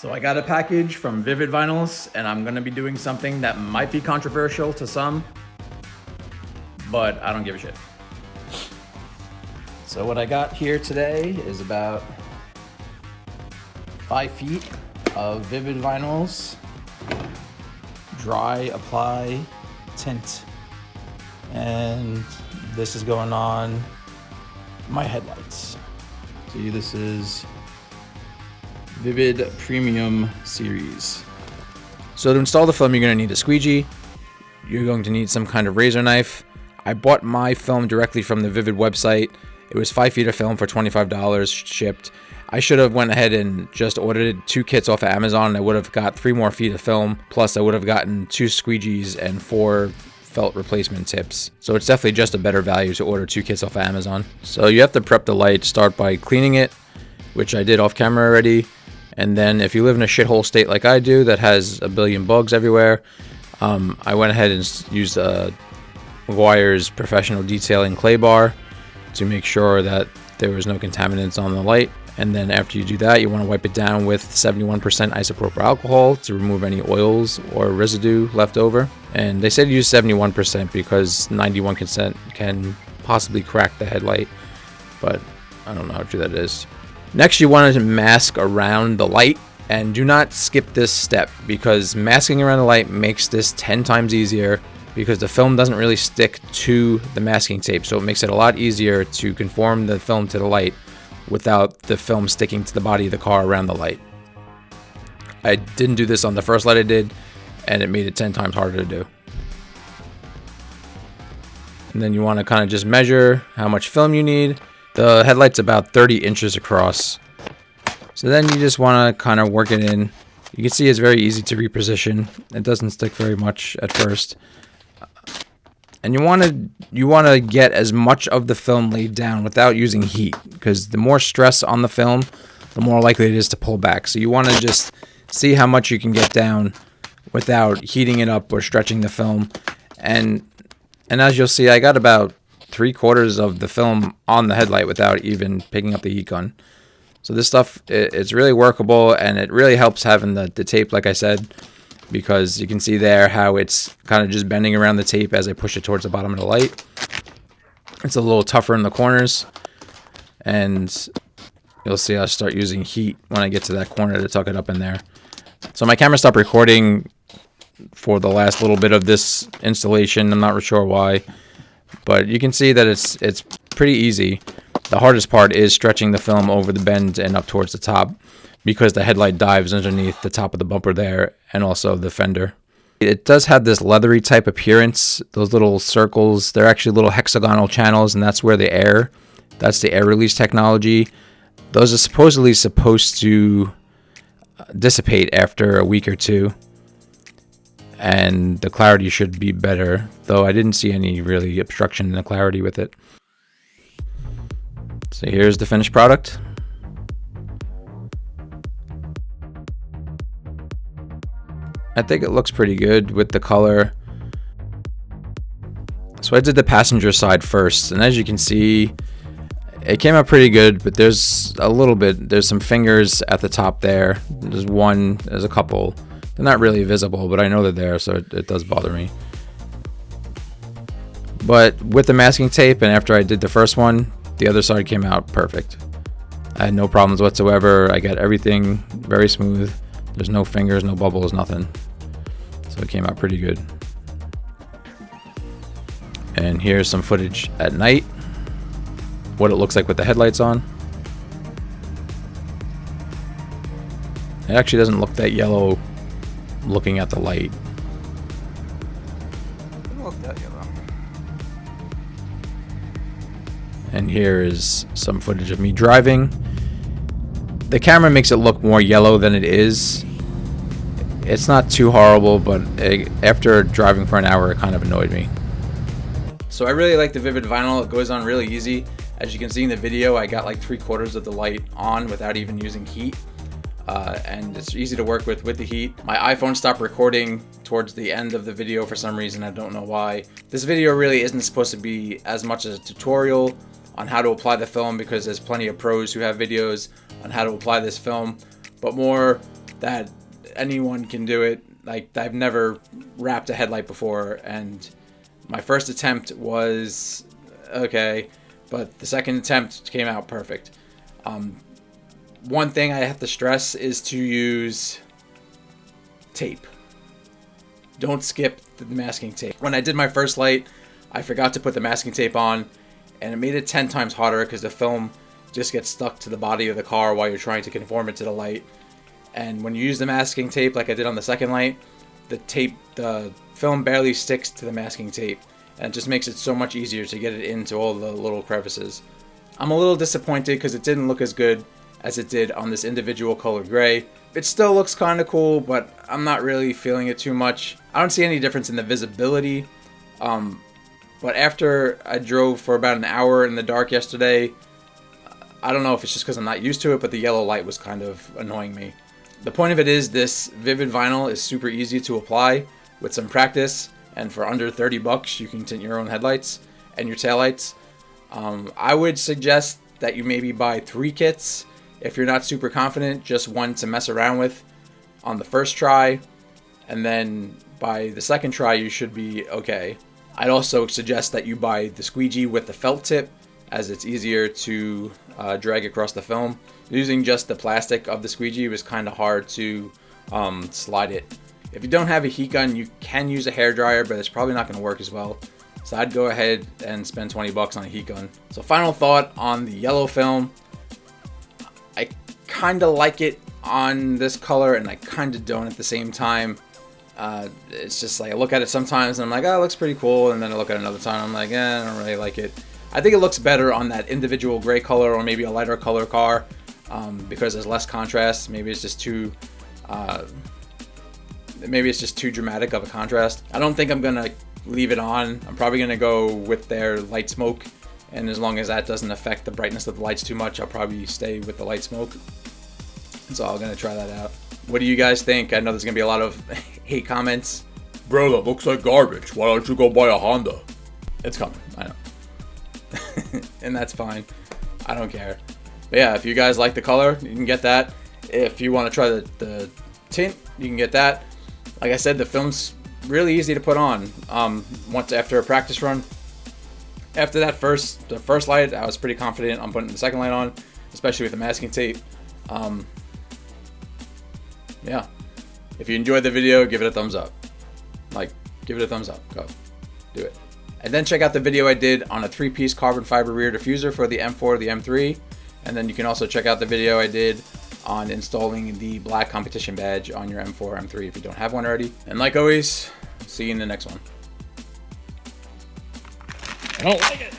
So I got a package from Vvivid Vinyls, and I'm gonna be doing something that might be controversial to some, but I don't give a shit. So what I got here today is about 5 feet of Vvivid Vinyls, dry apply tint. And this is going on my headlights. See, this is Vvivid Premium Series. So to install the film, you're going to need a squeegee. You're going to need some kind of razor knife. I bought my film directly from the Vvivid website. It was 5 feet of film for $25 shipped. I should have went ahead and just ordered 2 kits off of Amazon. I would have got 3 more feet of film. Plus I would have gotten 2 squeegees and 4 felt replacement tips. So it's definitely just a better value to order 2 kits off of Amazon. So you have to prep the light. Start by cleaning it, which I did off camera already. And then if you live in a shithole state like I do that has a billion bugs everywhere, I went ahead and used McGuire's Professional Detailing Clay Bar to make sure that there was no contaminants on the light. And then after you do that, you want to wipe it down with 71% isopropyl alcohol to remove any oils or residue left over. And they said use 71% because 91% can possibly crack the headlight, but I don't know how true that is. Next, you want to mask around the light, and do not skip this step because masking around the light makes this 10 times easier because the film doesn't really stick to the masking tape, so it makes it a lot easier to conform the film to the light without the film sticking to the body of the car around the light. I didn't do this on the first light I did, and it made it 10 times harder to do. And then you want to kind of just measure how much film you need. The headlight's about 30 inches across. So then you just want to kind of work it in. You can see it's very easy to reposition. It doesn't stick very much at first. And you want to get as much of the film laid down without using heat, because the more stress on the film, the more likely it is to pull back. So you want to just see how much you can get down without heating it up or stretching the film. And as you'll see, I got about 3/4 of the film on the headlight without even picking up the heat gun. So this stuff, it's really workable, and it really helps having the tape, like I said, because you can see there how it's kind of just bending around the tape as I push it towards the bottom of the light. It's a little tougher in the corners, and you'll see I'll start using heat when I get to that corner to tuck it up in there. So my camera stopped recording for the last little bit of this installation. I'm not sure why, but you can see that it's pretty easy. The hardest part is stretching the film over the bend and up towards the top, because the headlight dives underneath the top of the bumper there and also the fender. It does have this leathery type appearance. Those little circles, they're actually little hexagonal channels, and that's where that's the air release technology. Those are supposedly supposed to dissipate after a week or 2, and the clarity should be better, though I didn't see any really obstruction in the clarity with it. So here's the finished product. I think it looks pretty good with the color. So I did the passenger side first, and as you can see, it came out pretty good, but there's some fingers at the top there. There's a couple. They're not really visible, but I know they're there, so it does bother me. But with the masking tape, and after I did the first one, the other side came out perfect. I had no problems whatsoever. I got everything very smooth. There's no fingers, no bubbles, nothing. So it came out pretty good. And here's some footage at night, what it looks like with the headlights on. It actually doesn't look that yellow looking at the light. It doesn't look that yellow. And here is some footage of me driving. The camera makes it look more yellow than it is. It's not too horrible, but after driving for an hour, it kind of annoyed me. So I really like the Vvivid vinyl. It goes on really easy. As you can see in the video, I got like 3/4 of the light on without even using heat. And it's easy to work with the heat. My iPhone stopped recording towards the end of the video for some reason. I don't know why. This video really isn't supposed to be as much as a tutorial on how to apply the film, because there's plenty of pros who have videos on how to apply this film, but more that anyone can do it. Like, I've never wrapped a headlight before, and my first attempt was okay, but the second attempt came out perfect. One thing I have to stress is to use tape. Don't skip the masking tape. When I did my first light, I forgot to put the masking tape on, and it made it 10 times harder because the film just gets stuck to the body of the car while you're trying to conform it to the light. And when you use the masking tape like I did on the second light, the film barely sticks to the masking tape, and it just makes it so much easier to get it into all the little crevices. I'm a little disappointed because it didn't look as good as it did on this individual color gray. It still looks kind of cool, but I'm not really feeling it too much. I don't see any difference in the visibility. But after I drove for about an hour in the dark yesterday, I don't know if it's just because I'm not used to it, but the yellow light was kind of annoying me. The point of it is this Vvivid vinyl is super easy to apply with some practice, and for under 30 bucks you can tint your own headlights and your taillights. I would suggest that you maybe buy 3 kits if you're not super confident, just one to mess around with on the first try, and then by the second try you should be okay. I'd also suggest that you buy the squeegee with the felt tip, as it's easier to drag across the film. Using just the plastic of the squeegee was kind of hard to slide it. If you don't have a heat gun, you can use a hairdryer, but it's probably not going to work as well. So I'd go ahead and spend 20 bucks on a heat gun. So final thought on the yellow film. I kind of like it on this color, and I kind of don't at the same time. It's just like I look at it sometimes and I'm like, oh, it looks pretty cool, and then I look at it another time and I'm like, I don't really like it. I think it looks better on that individual gray color or maybe a lighter color car, because there's less contrast. Maybe it's just too dramatic of a contrast. I don't think I'm gonna leave it on. I'm probably gonna go with their light smoke, and as long as that doesn't affect the brightness of the lights too much, I'll probably stay with the light smoke. So I'm gonna try that out. What do you guys think? I know there's gonna be a lot of hate comments. Bro, that looks like garbage. Why don't you go buy a Honda? It's coming, I know. And that's fine. I don't care. But yeah, if you guys like the color, you can get that. If you want to try the tint, you can get that. Like I said, the film's really easy to put on. Once after a practice run, after the first light, I was pretty confident on putting the second light on, especially with the masking tape. Yeah. If you enjoyed the video, give it a thumbs up. Give it a thumbs up. Go. Do it. And then check out the video I did on a 3-piece carbon fiber rear diffuser for the M4, the M3. And then you can also check out the video I did on installing the black competition badge on your M4, M3 if you don't have one already. And like always, see you in the next one. I don't like it.